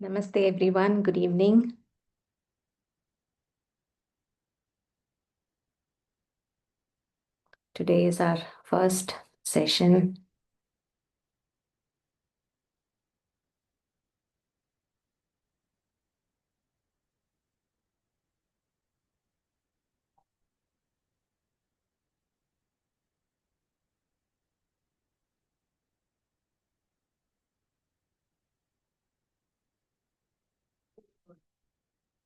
Namaste everyone, good evening. Today is our first session.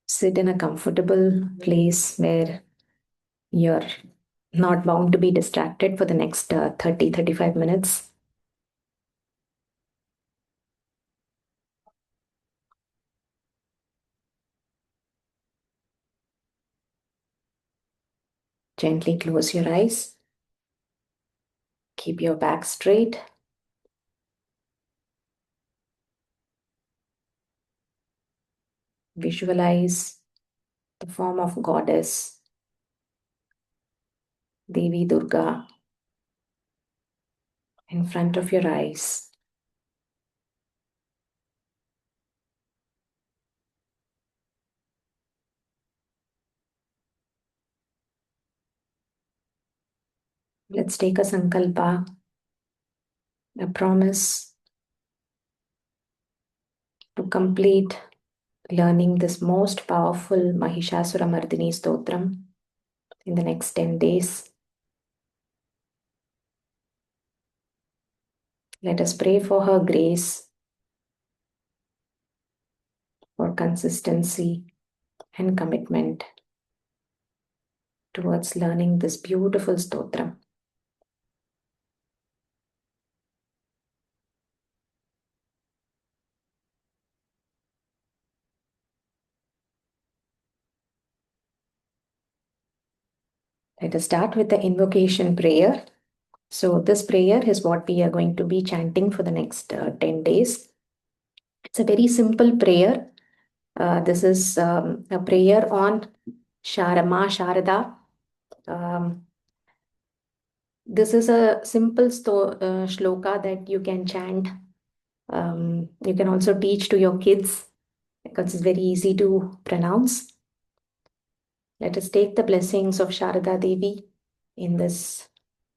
Sit in a comfortable place where you're not bound to be distracted for the next 30-35 minutes. Gently close your eyes. Keep your back straight. Visualize the form of Goddess Devi Durga in front of your eyes. Let's take a sankalpa, a promise to complete learning this most powerful Mahishasura Mardini Stotram in the next 10 days. Let us pray for her grace, for consistency and commitment towards learning this beautiful Stotram. Let us start with the invocation prayer. So this prayer is what we are going to be chanting for the next 10 days. It's a very simple prayer. This is a prayer on Sharama Sharada. This is a simple shloka that you can chant. You can also teach to your kids because it's very easy to pronounce. Let us take the blessings of Sharada Devi in this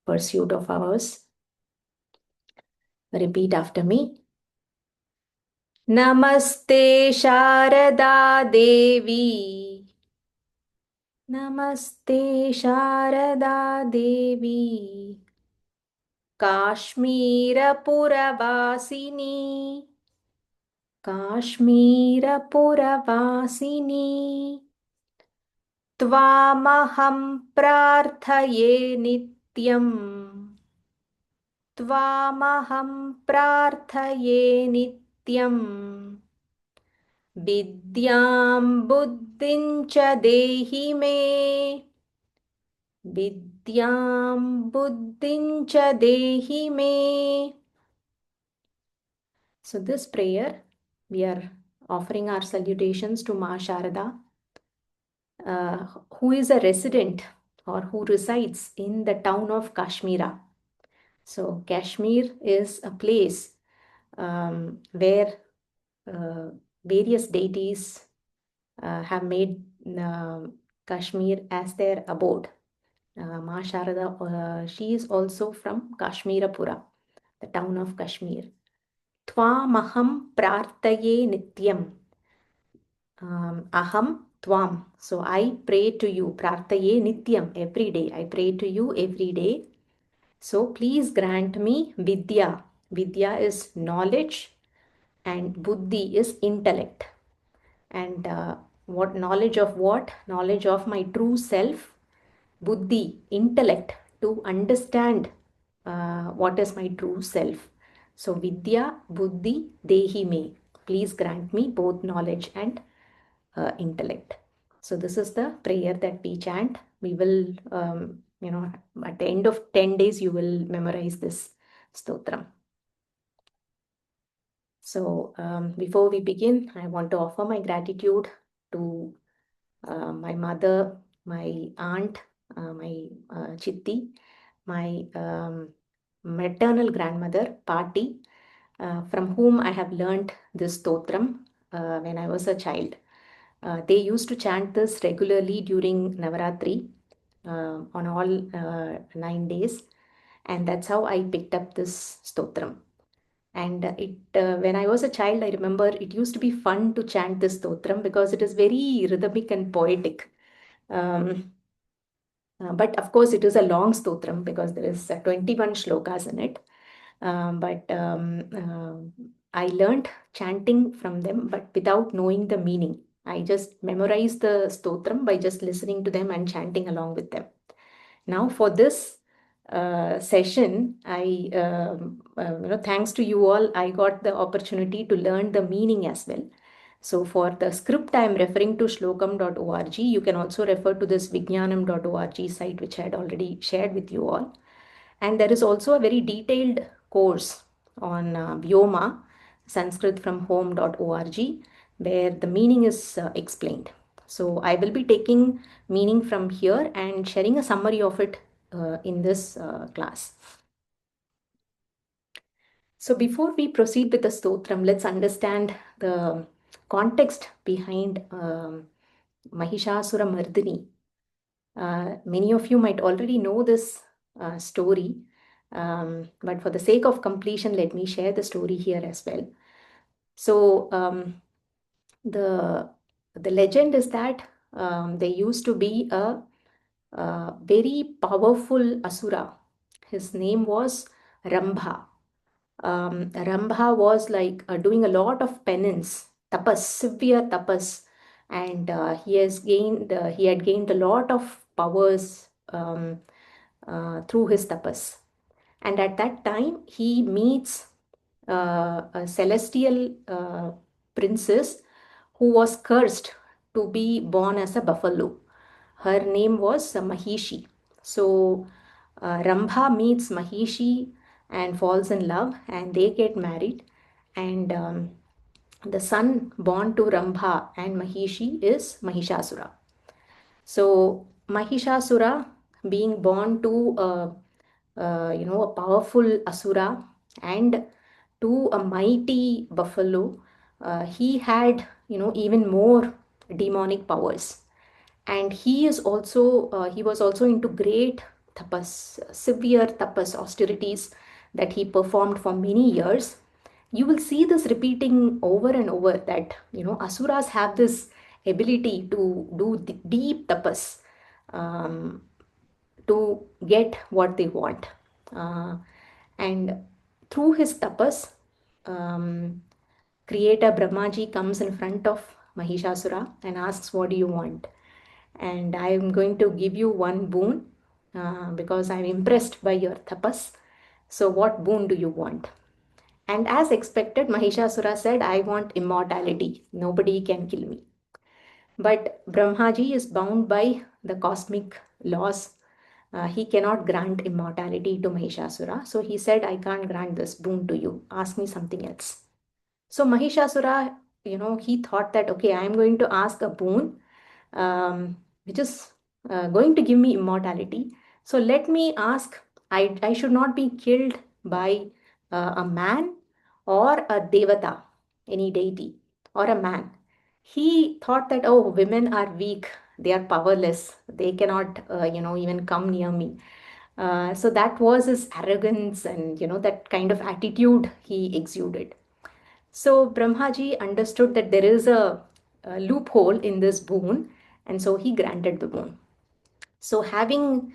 pursuit of ours. Repeat after me. Namaste Sharada Devi. Namaste Sharada Devi. Kashmira Puravasini. Kashmira Puravasini. त्वामहं प्रार्थये नित्यम् त्वामहं प्रार्थये नित्यम् विद्यां बुद्धिं च देहि मे विद्यां बुद्धिं च देहि मे. So this prayer, we are offering our salutations to Ma Sharada, who is a resident or who resides in the town of Kashmira. So Kashmir is a place where various deities have made Kashmir as their abode. Ma Sharada, she is also from Kashmirapura, the town of Kashmir. Tvamaham prartaye nityam. Aham tvam. So I pray to you. Prartaye nityam. Every day. I pray to you every day. So please grant me vidya. Vidya is knowledge and buddhi is intellect. And what knowledge of what? Knowledge of my true self, buddhi, intellect, to understand what is my true self. So vidya, buddhi, dehi me. Please grant me both knowledge and intellect. So this is the prayer that we chant. We will, at the end of 10 days, you will memorize this stotram. So before we begin, I want to offer my gratitude to my mother, my aunt, my chitti, my maternal grandmother, Patti, from whom I have learnt this stotram. when I was a child. They used to chant this regularly during Navaratri on all 9 days, and that's how I picked up this stotram. And when I was a child, I remember it used to be fun to chant this stotram because it is very rhythmic and poetic. Um, but of course, it is a long stotram because there is 21 shlokas in it. But I learned chanting from them, but without knowing the meaning. I just memorized the stotram by just listening to them and chanting along with them. Now, for this session, thanks to you all, I got the opportunity to learn the meaning as well. So, for the script, I am referring to shlokam.org. You can also refer to this vijnanam.org site, which I had already shared with you all. And there is also a very detailed course on Vyoma, sanskritfromhome.org, where the meaning is explained. So I will be taking meaning from here and sharing a summary of it in this class. So before we proceed with the stotram, let's understand the context behind Mahishasura Mardini. Many of you might already know this story, but for the sake of completion, let me share the story here as well. So the legend is that there used to be a very powerful asura. His name was Rambha. Rambha was like doing a lot of penance, tapas, severe tapas, and he had gained a lot of powers through his tapas. And at that time, he meets a celestial princess who was cursed to be born as a buffalo. Her name was Mahishi. So Rambha meets Mahishi and falls in love, and they get married. And the son born to Rambha and Mahishi is Mahishasura. So Mahishasura, being born to a powerful asura and to a mighty buffalo, he had even more demonic powers. And he was also into great tapas, severe tapas, austerities that he performed for many years. You will see this repeating over and over, that asuras have this ability to do deep tapas, um, to get what they want. And through his tapas, um, creator Brahmaji comes in front of Mahishasura and asks, "What do you want?" And I am going to give you one boon because I'm impressed by your tapas. So, what boon do you want? And as expected, Mahishasura said, "I want immortality. Nobody can kill me." But Brahmaji is bound by the cosmic laws. He cannot grant immortality to Mahishasura. So he said, "I can't grant this boon to you. Ask me something else." So Mahishasura, he thought that, okay, I'm going to ask a boon which is going to give me immortality. So let me ask, I should not be killed by a man or a devata, any deity, or a man. He thought that, oh, women are weak, they are powerless, they cannot, even come near me. So that was his arrogance and, that kind of attitude he exuded. So Brahmaji understood that there is a loophole in this boon, and so he granted the boon. So having,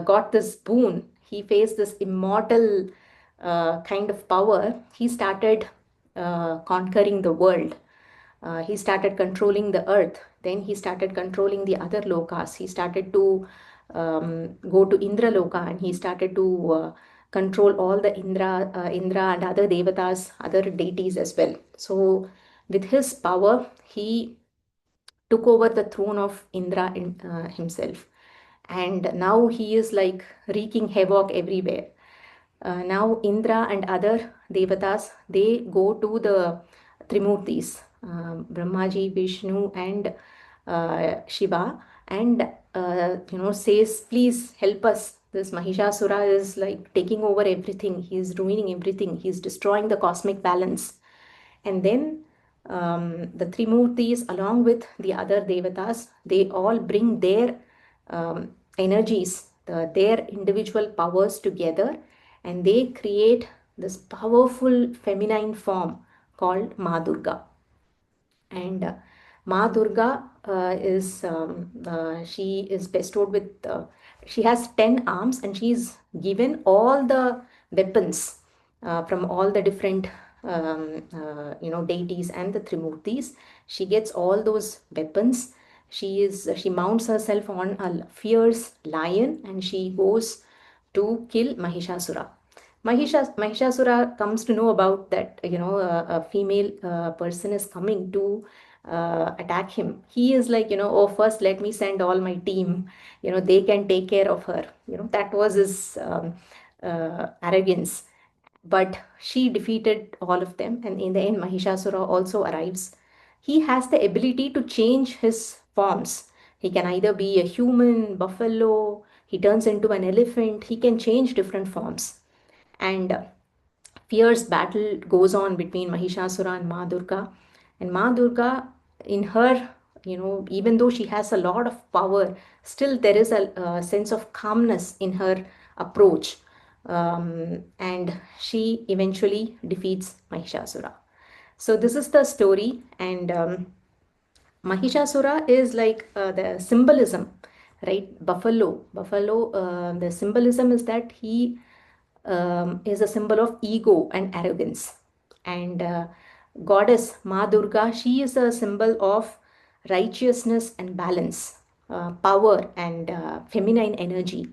got this boon, he faced this immortal kind of power. He started conquering the world. He started controlling the earth. Then he started controlling the other lokas. He started to go to Indra Loka, and he started to control all the Indra and other devatas, other deities as well. So with his power, he took over the throne of Indra himself. And now he is like wreaking havoc everywhere. Now Indra and other devatas, they go to the Trimurtis, Brahmaji, Vishnu, and Shiva, and says, "Please help us. This Mahishasura is like taking over everything. He is ruining everything. He is destroying the cosmic balance." And then The Trimurtis, along with the other Devatas, they all bring their energies, their individual powers together, and they create this powerful feminine form called Ma Durga. And Ma Durga she is bestowed with, she has 10 arms, and she is given all the weapons from all the different deities and the Trimurtis. She gets all those weapons. She mounts herself on a fierce lion, and she goes to kill Mahishasura. Mahishasura comes to know about that, a female person is coming to attack him. He is like, oh, first let me send all my team, they can take care of her. That was his arrogance. But she defeated all of them, and in the end, Mahishasura also arrives. He has the ability to change his forms. He can either be a human, buffalo, he turns into an elephant, he can change different forms. And fierce battle goes on between Mahishasura and Ma Durga. And Ma Durga, in her, even though she has a lot of power, still there is a sense of calmness in her approach. And she eventually defeats Mahishasura. So, this is the story. And Mahishasura is like the symbolism, right? Buffalo, the symbolism is that he is a symbol of ego and arrogance. And goddess Ma Durga, she is a symbol of righteousness and balance, power and feminine energy.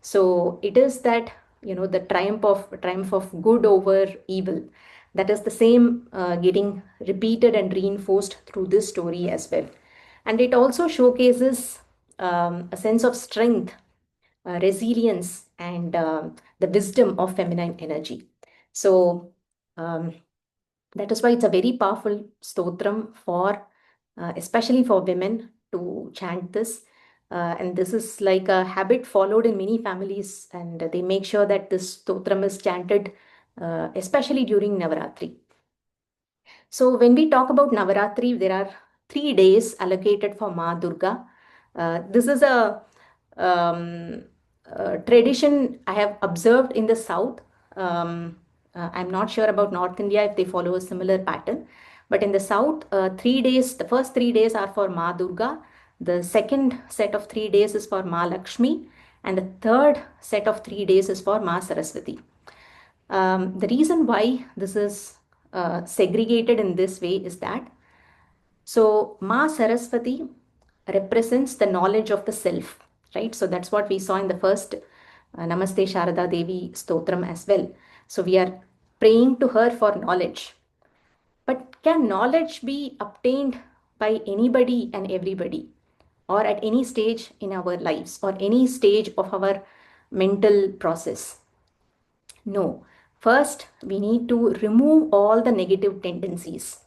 So it is that, the triumph of good over evil. That is the same getting repeated and reinforced through this story as well. And it also showcases a sense of strength, resilience, and the wisdom of feminine energy. So um, that is why it's a very powerful stotram for, especially for women to chant this. And this is like a habit followed in many families, and they make sure that this stotram is chanted, especially during Navaratri. So when we talk about Navaratri, there are 3 days allocated for Ma Durga. This is um, a tradition I have observed in the south. I'm not sure about North India if they follow a similar pattern. But in the south, 3 days, the first 3 days are for Ma Durga. The second set of 3 days is for Ma Lakshmi. And the third set of 3 days is for Ma Saraswati. The reason why this is segregated in this way is that, so Ma Saraswati represents the knowledge of the self, right? So that's what we saw in the first Namaste Sharada Devi Stotram as well. So we are praying to her for knowledge. But can knowledge be obtained by anybody and everybody, or at any stage in our lives, or any stage of our mental process? No. First, we need to remove all the negative tendencies.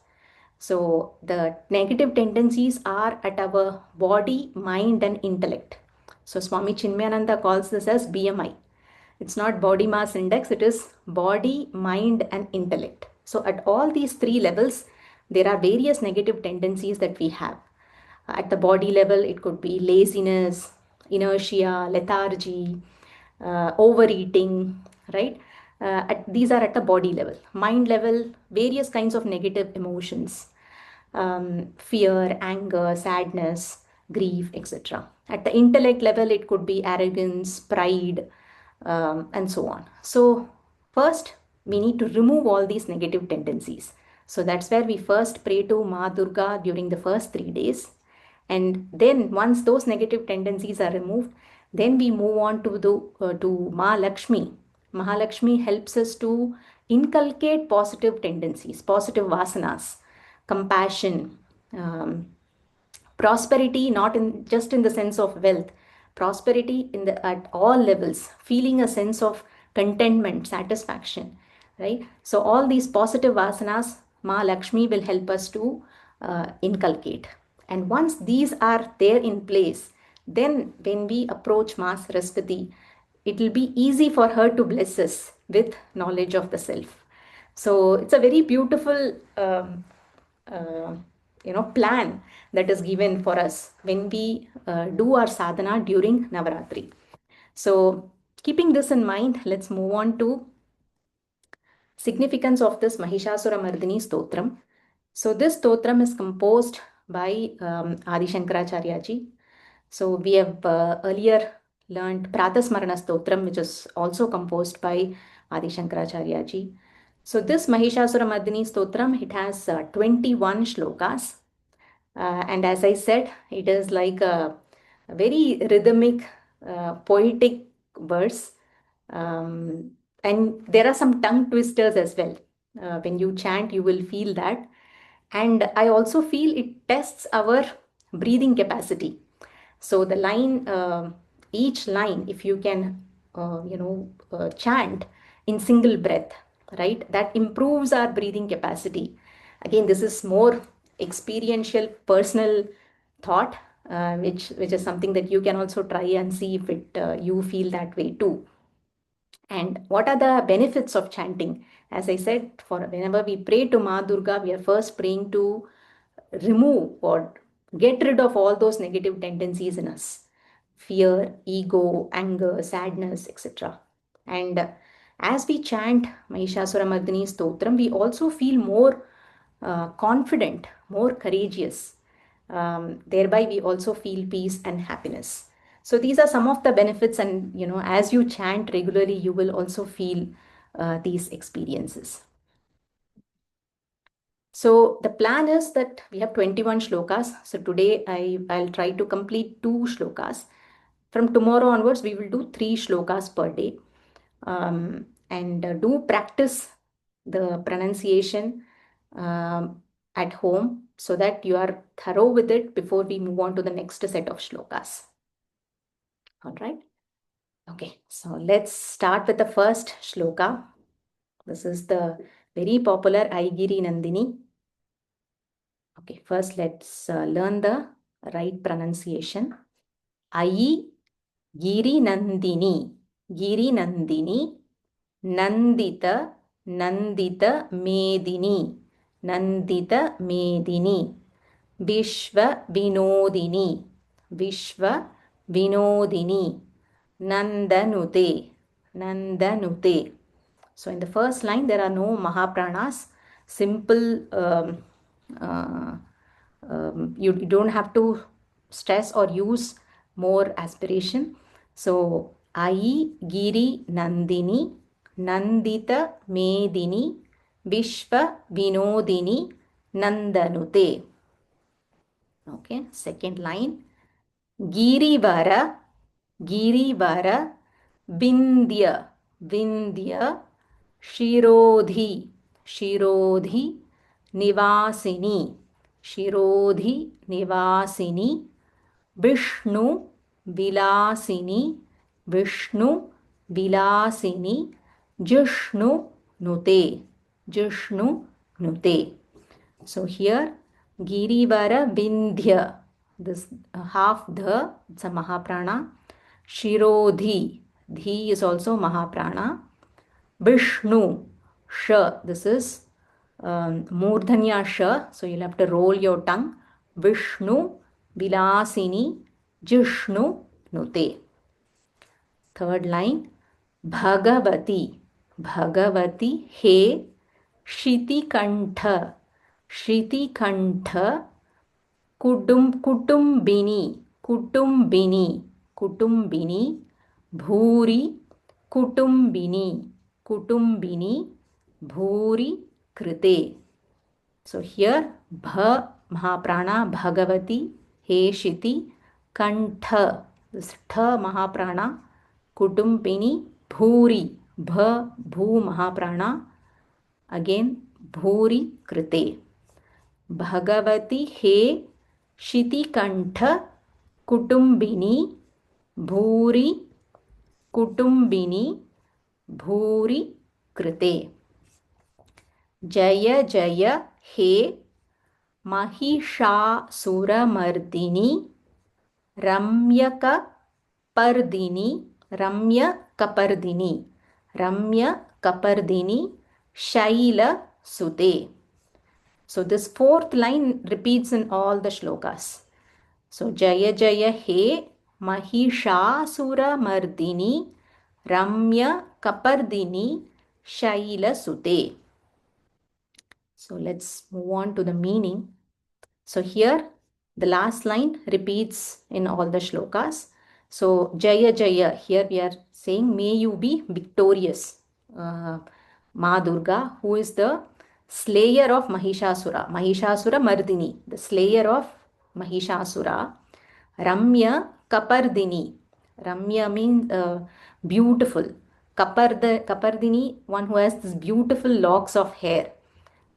So, the negative tendencies are at our body, mind, and intellect. So, Swami Chinmayananda calls this as BMI. It's not body mass index, it is body, mind, and intellect. So, at all these three levels, there are various negative tendencies that we have. At the body level, it could be laziness, inertia, lethargy, overeating, right? These are at the body level. Mind level, various kinds of negative emotions, fear, anger, sadness, grief, etc. At the intellect level, it could be arrogance, pride, and so on. So, first, we need to remove all these negative tendencies. So, that's where we first pray to Ma Durga during the first 3 days. And then, once those negative tendencies are removed, then we move on to to Ma Lakshmi. Mahalakshmi helps us to inculcate positive tendencies, positive vasanas, compassion, um, prosperity, not in just in the sense of wealth, prosperity in the at all levels, feeling a sense of contentment, satisfaction, right? So all these positive vasanas, Ma Lakshmi will help us to inculcate. And once these are there in place, then when we approach Ma Saraswati, it will be easy for her to bless us with knowledge of the self. So it's a very beautiful uh, plan that is given for us when we do our sadhana during Navaratri. So keeping this in mind, let's move on to significance of this Mahishasura Mardini Stotram. So this Stotram is composed by Adi Shankaracharya ji. So we have earlier learned Pratasmarana Stotram, which is also composed by Adi Shankaracharya ji. So this Mahishasura Mardini Stotram, it has 21 shlokas. And as I said, it is like a very rhythmic, poetic verse. And there are some tongue twisters as well. When you chant, you will feel that. And I also feel it tests our breathing capacity. So the line, each line, if you can, chant in single breath, right, that improves our breathing capacity. Again, this is more experiential, personal thought, which is something that you can also try and see if it you feel that way too. And what are the benefits of chanting? As I said, for whenever we pray to Ma Durga, we are first praying to remove or get rid of all those negative tendencies in us: fear, ego, anger, sadness, etc. And as we chant Mahishasura Mardini Stotram, we also feel more confident, more courageous. Thereby, we also feel peace and happiness. So these are some of the benefits, and as you chant regularly, you will also feel these experiences. So the plan is that we have 21 shlokas. So today I'll try to complete 2 shlokas. From tomorrow onwards, we will do 3 shlokas per day. And do practice the pronunciation at home so that you are thorough with it before we move on to the next set of shlokas. All right. Okay, so let's start with the first shloka. This is the very popular Aigiri Nandini. Okay, first let's learn the right pronunciation. Ai Giri Nandini. Giri Nandini. Nandita Nandita Medini. Nandita Medini. Vishwa Vinodini. Vishwa Vinodini. Nandanute. Nandanute. So in the first line, there are no Mahapranas. Simple, you don't have to stress or use more aspiration. So, Ai Giri Nandini, Nandita Medini, Vishwa Vinodini, Nandanute. Okay, second line. Girivara, Girivara, Vindhya, Vindhya, Shirodhi, Shirodhi, Nivasini, Shirodhi, Nivasini, Vishnu, Vilasini, Vishnu, Vilasini, Jishnu, Nute, Jishnu, Nute. So here, Girivara Vindhya, this half the, it's a Mahaprana. Shirodhi, Dhi is also Mahaprana. Vishnu, Sh, this is Murdhanya Sh, so you'll have to roll your tongue. Vishnu, Vilasini, Jishnu, Nute. Third line, Bhagavati, Bhagavati, He, Shiti Kantha, Shiti Kantha, Kutumbini, Kutumbini, Kutumbini, Bhuri, Kutumbini, Kutumbini, Bhuri, Krite. So here, Bha, Mahaprana, Bhagavati, He Shiti, Kantha, this Tha Mahaprana, Kutumbini, Bhuri, Bha, Bhu Mahaprana, again, Bhuri, Krite. Bhagavati He Shitikantha Kutumbini Bhuri Kutumbini Bhuri Krite. Jaya Jaya He Mahishasuramardini Ramyaka Pardini Ramya Kapardini Ramya Kapardini Shaila Sute. So this fourth line repeats in all the shlokas. So Jaya Jaya He Mahishasura Mardini Ramya Kapardini Shaila Sute. So let's move on to the meaning. So here the last line repeats in all the shlokas. So Jaya Jaya, here we are saying may you be victorious. Ma Durga, who is the slayer of Mahishasura. Mahishasura Mardini, the slayer of Mahishasura. Ramya Kapardini. Ramya means beautiful. Kapardini, one who has this beautiful locks of hair.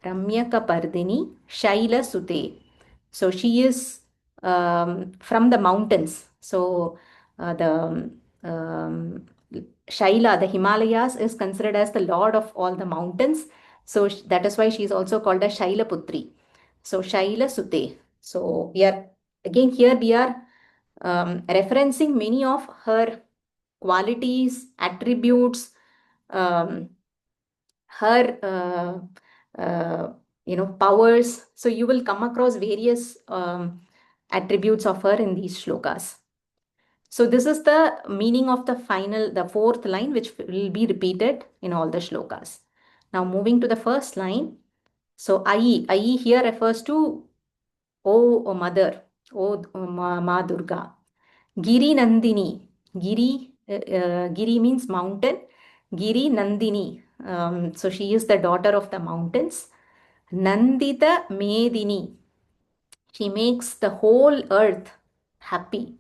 Ramya Kapardini Shaila Sute. So she is from the mountains. So the Shaila, the Himalayas, is considered as the lord of all the mountains. So that is why she is also called as Shaila Putri. So Shaila Sute. So we are again here we are referencing many of her qualities, attributes, um, her powers. So you will come across various attributes of her in these shlokas. So this is the meaning of the fourth line, which will be repeated in all the shlokas. Now moving to the first line. So Ai here refers to O Mother, O Ma Durga. Giri Nandini. Giri means mountain. Giri Nandini. So she is the daughter of the mountains. Nandita Medini. She makes the whole earth happy.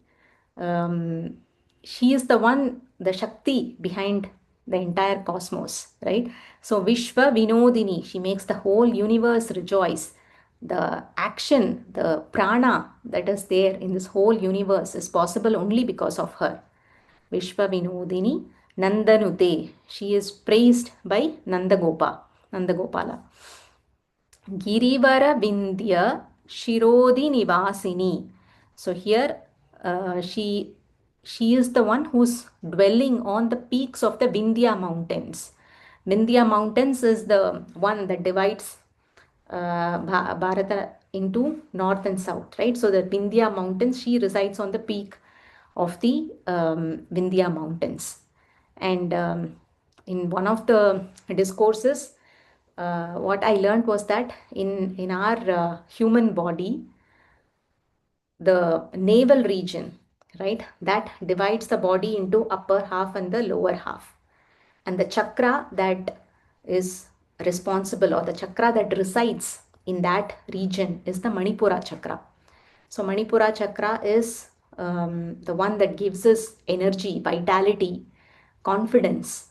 Um, she is the one, the Shakti behind the entire cosmos, right? So Vishwa Vinodini, she makes the whole universe rejoice. The action, the prana that is there in this whole universe is possible only because of her. Vishwa Vinodini Nandanute, she is praised by Nandagopala. Girivara Vindhya Shirodi Nivasini. So here she is the one who's dwelling on the peaks of the Vindhya mountains. Vindhya mountains is the one that divides Bharata into north and south, right? So the Vindhya mountains, she resides on the peak of the Vindhya mountains. And in one of the discourses, what I learned was that in our human body, the navel region, right, that divides the body into upper half and the lower half. And the chakra that is responsible, or the chakra that resides in that region, is the Manipura chakra. So Manipura chakra is the one that gives us energy, vitality, confidence.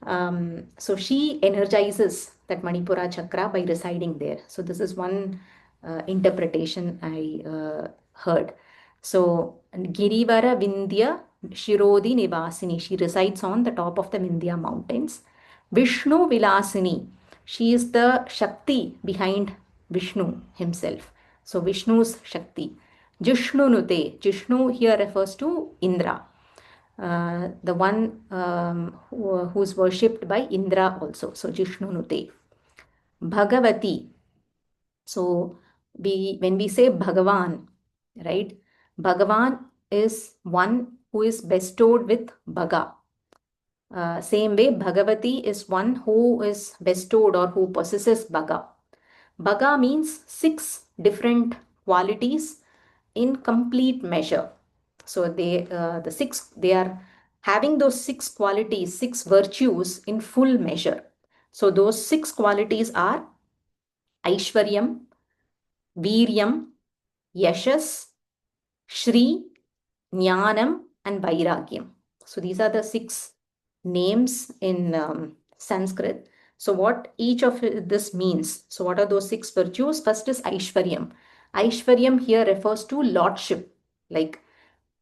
So she energizes that Manipura chakra by residing there. So this is one interpretation I heard. So Girivara Vindhya Shirodi Nivasini, she resides on the top of the Vindhya mountains. Vishnu Vilasini, she is the Shakti behind Vishnu himself. So Vishnu's Shakti. Jishnu Nute, Jishnu here refers to Indra. The one who's worshipped by Indra also. So Jishnu Nute. Bhagavati. So when we say Bhagavan, right? Bhagavan is one who is bestowed with Bhaga. Same way, Bhagavati is one who is bestowed or who possesses Bhaga. Bhaga means 6 different qualities in complete measure. So they are having those 6 qualities, 6 virtues in full measure. So those 6 qualities are Aishwaryam, Viryam, Yashas, Shri, Jnanam, and Vairagyam. So these are the 6 names in Sanskrit. So what each of this means? So what are those 6 virtues? First is Aishwaryam. Aishwaryam here refers to lordship. Like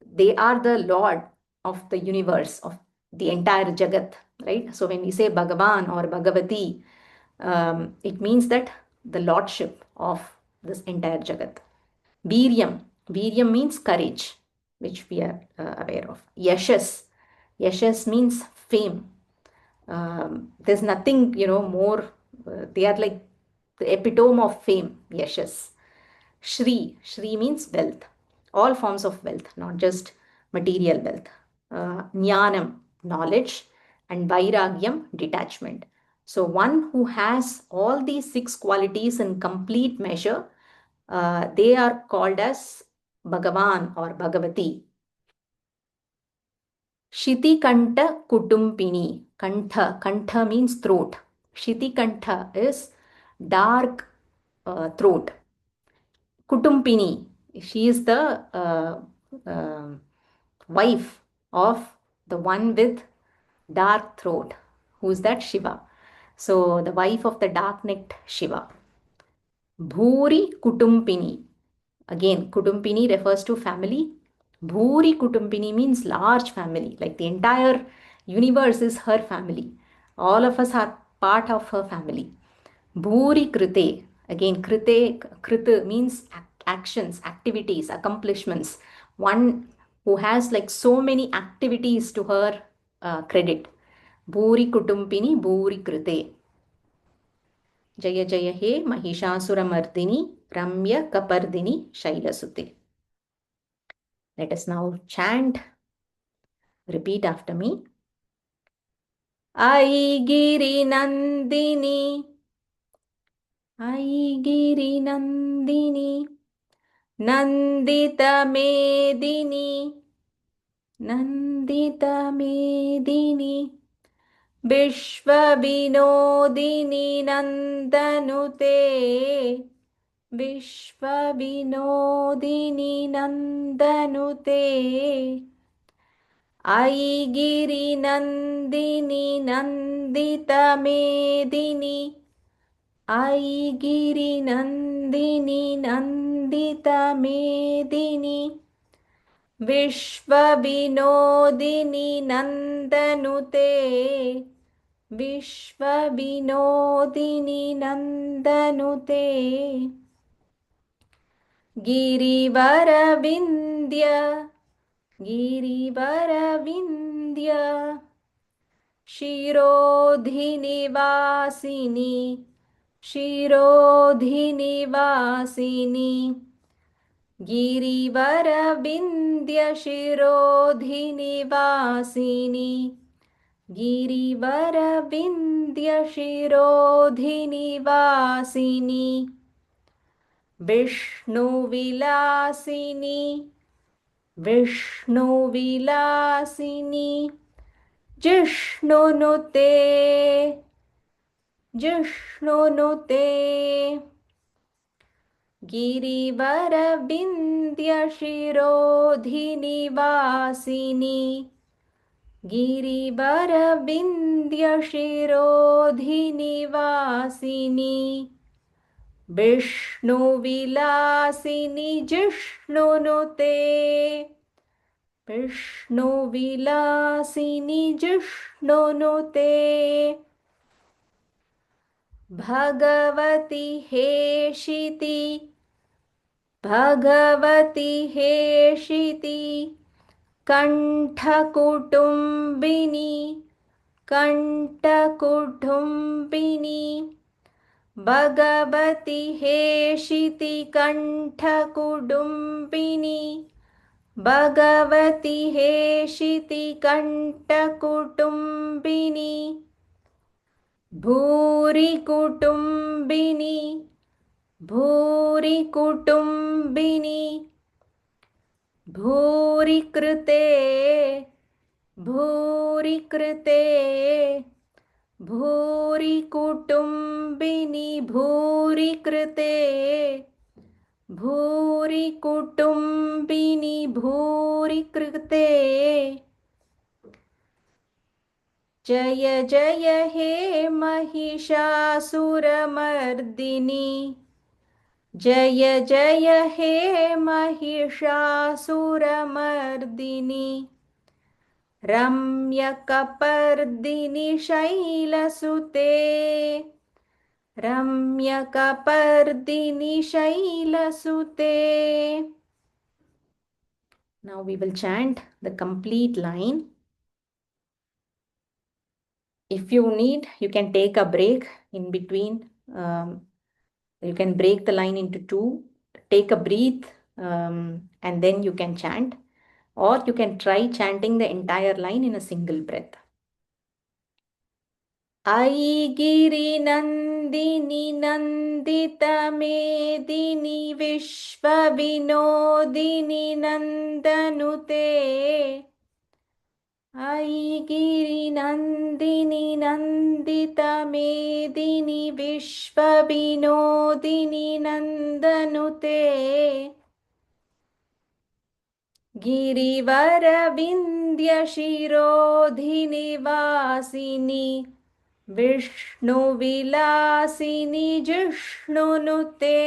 they are the lord of the universe, of the entire Jagat, right? So when we say Bhagavan or Bhagavati, it means that the lordship of this entire Jagat. Viryam. Viryam means courage, which we are aware of. Yashas. Yashas means fame. There's nothing, more. They are like the epitome of fame, yashas. Shri, Shri means wealth, all forms of wealth, not just material wealth. Jnanam, knowledge, and Vairagyam, detachment. So, one who has all these six qualities in complete measure, they are called as Bhagavan or Bhagavati. Shiti Kanta Kutumpini. Kantha. Kantha means throat. Shiti Kantha is dark throat. Kutumpini. She is the wife of the one with dark throat. Who is that? Shiva. So the wife of the dark-necked Shiva. Bhuri Kutumpini. Again, Kutumpini refers to family. Bhuri Kutumpini means large family, like the entire universe is her family. All of us are part of her family. Bhuri Krite. Again, Krite means actions, activities, accomplishments. One who has like so many activities to her credit. Bhuri Kutumpini, Bhuri Krite. जय जय हे महिषासुरमर्दिनि रम्य कपर्दिनि शैलसुते. Let us now chant. Repeat after me. Aigirinandini, Aigirinandini, Nanditamedini, Nanditamedini, Vishwavinodini Nandanute, Vishwavinodini Nandanute. Aigirinandini Nanditamedini, Aigirinandini Nanditamedini, Vishwavinodini Nandanute, Vishwavinodini Nandanute. Girivaravindya, Girivaravindya, Shirodhinivasini, Shirodhinivasini, Girivaravindya Shirodhinivasini, Girivaravindya Shirodhinivasini, Vishnuvilasini, Vishnuvilasini, Jishnunute, Jishnunute, Girivaravindya Shirodhinivasini, Girivaravindya Shirodhinivasini, Vishnuvilasini, Jishnunute, Vishnuvilasini, Jishnunute. Bhagavati Heshiti, Bhagavati Heshiti, Kantakutumbini, Kantakutumbini, Bhagavati Heshiti, Kantakutumbini, Bhagavati Heshiti, Kantakutumbini, Bhuri Kutumbini, Bhuri Kutumbini, Bhuri Krite, Bhuri Krite, Bhuri Kutumbini, Bhuri Krite, Bhuri Kutumbini, Bhuri Krite. जय जय हे महिषासुरमर्दिनि, जय जय हे Mahishasuramardini, रम्यकपर्दिनि शैलसुते, रम्यकपर्दिनि शैलसुते. Now we will chant the complete line. If you need, you can take a break in between You can break the line into two, take a breath, and then you can chant, or you can try chanting the entire line in a single breath. ऐगिरिनन्दिनि नन्दितमेदिनि विश्वविनोदिनि नन्दनुते ऐगिरिनन्दिनि नन्दितमेदिनि विश्वविनोदिनि नन्दनुते गिरिवरविन्द्यशिरोधिनिवासिनि विष्णुविलासिनि जिष्णुनुते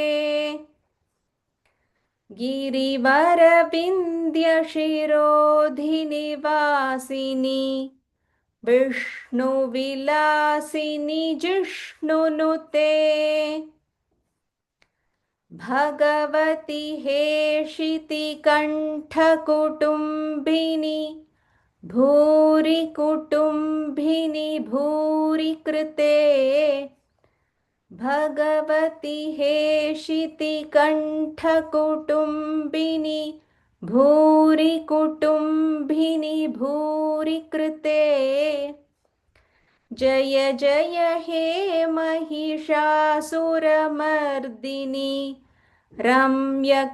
गिरिवरविन्द्यशिरोधिनिवासिनि विष्णुविलासिनि जिष्णुनुते भगवति हेशितिकण्ठकुटुम्बिनि भूरि कुटुम्बिनि भूरि कृते भगवति हेशितिकण्ठकुटुम्बिनि भूरि कुटुम्बिनि भूरि कृते जय जय हे महिषासुरमर्दिनि रम्यकपर्दिनि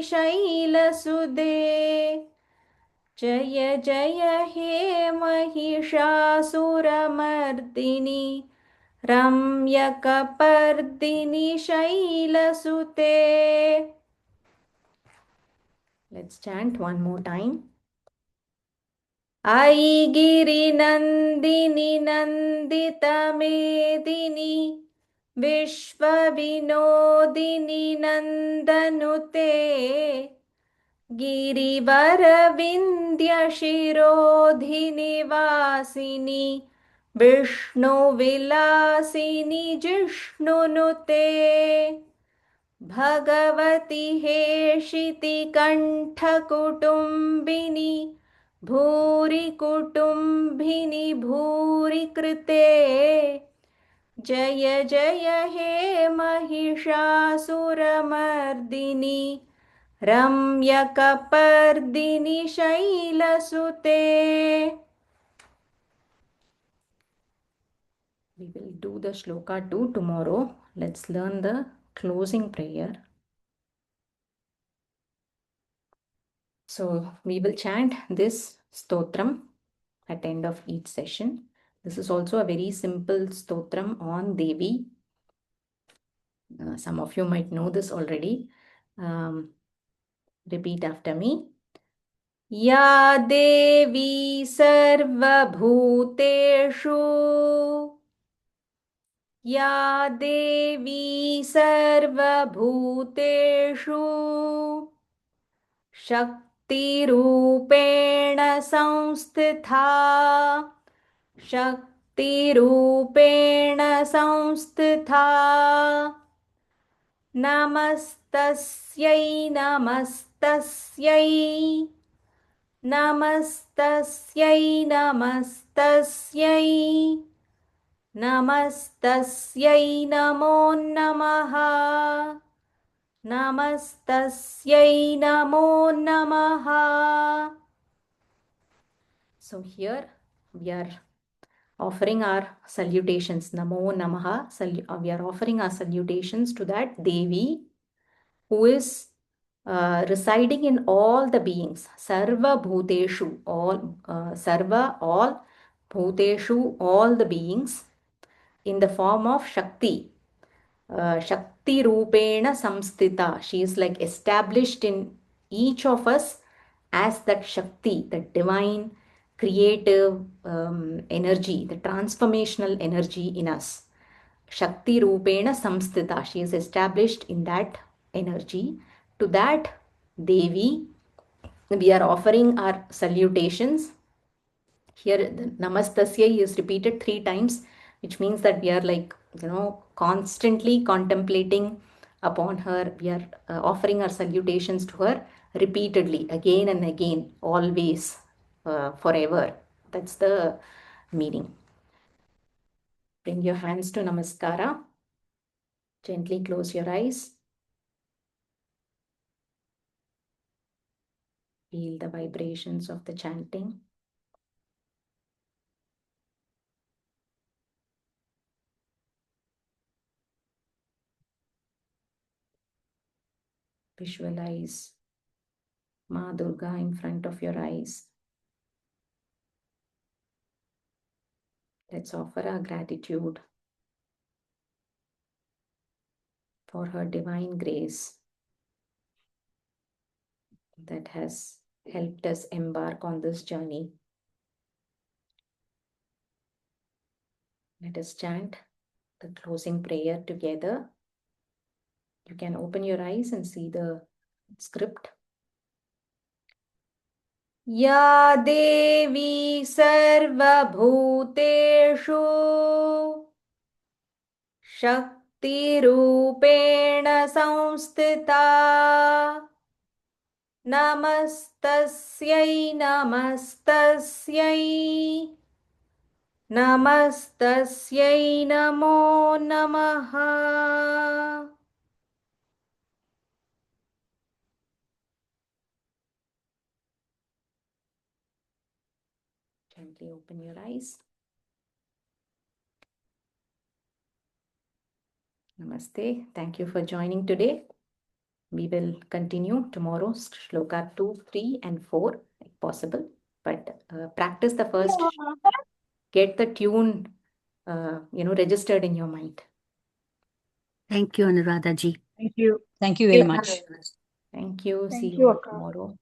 शैलसुदे जय जय हे Mahishasuramardini रम्यकपर्दिनि शैलसुते. Let's chant one more time. ऐगिरिनन्दिनि नन्दितमेदिनि विश्वविनोदिनि नन्दनुते गिरिवरविन्द्यशिरोधिनिवासिनि विष्णुविलासिनि जिष्णुनुते भगवति हेशितिकण्ठकुटुम्बिनि भूरि कुटुम्बिनि भूरि कृते जय जय हे Mahishasuramardini रम्यकपर्दिनि शैलसुते. We will do the Shloka 2 tomorrow. Let's learn the closing prayer. So we will chant this Stotram at the end of each session. This is also a very simple Stotram on Devi. Some of you might know this already. Repeat after me. या देवी सर्वभूतेषु या देवी सर्वभूतेषु शक्तिरूपेण संस्थिता शक्तिरूपेण संस्थिता नमस्तस्यै नमस्तस्यै नमस्तस्यै नमस्तस्यै नमस्तस्यै नमो नमः नमस्तस्यै नमो नमः. So here we are offering our salutations. Namo Namaha. We are offering our salutations to that Devi who is residing in all the beings. Sarva Bhuteshu. Sarva, all. Bhuteshu, all the beings. In the form of Shakti. Shakti Rupena Samstita. She is like established in each of us as that Shakti, the divine creative energy, the transformational energy in us. Shakti Rupena Samstita. She is established in that energy. To that Devi, we are offering our salutations. Here, the Namastasya is repeated 3 times, which means that we are like, constantly contemplating upon her. We are offering our salutations to her repeatedly, again and again, always, forever. That's the meaning. Bring your hands to Namaskara. Gently close your eyes. Feel the vibrations of the chanting. Visualize Ma Durga in front of your eyes. Let's offer our gratitude for her divine grace that has helped us embark on this journey. Let us chant the closing prayer together. You can open your eyes and see the script. Ya Devi Sarvabhuteshu Shaktirupena Samstita Namastasyai Namastasyai Namastasyai Namo Namaha. Gently open your eyes. Namaste. Thank you for joining today. We will continue tomorrow, Shloka 2, 3, and 4, if possible. But practice the first. Get the tune, registered in your mind. Thank you, Anuradha ji. Thank you. Thank you very much. Thank you. Thank See you, you all Akka. tomorrow.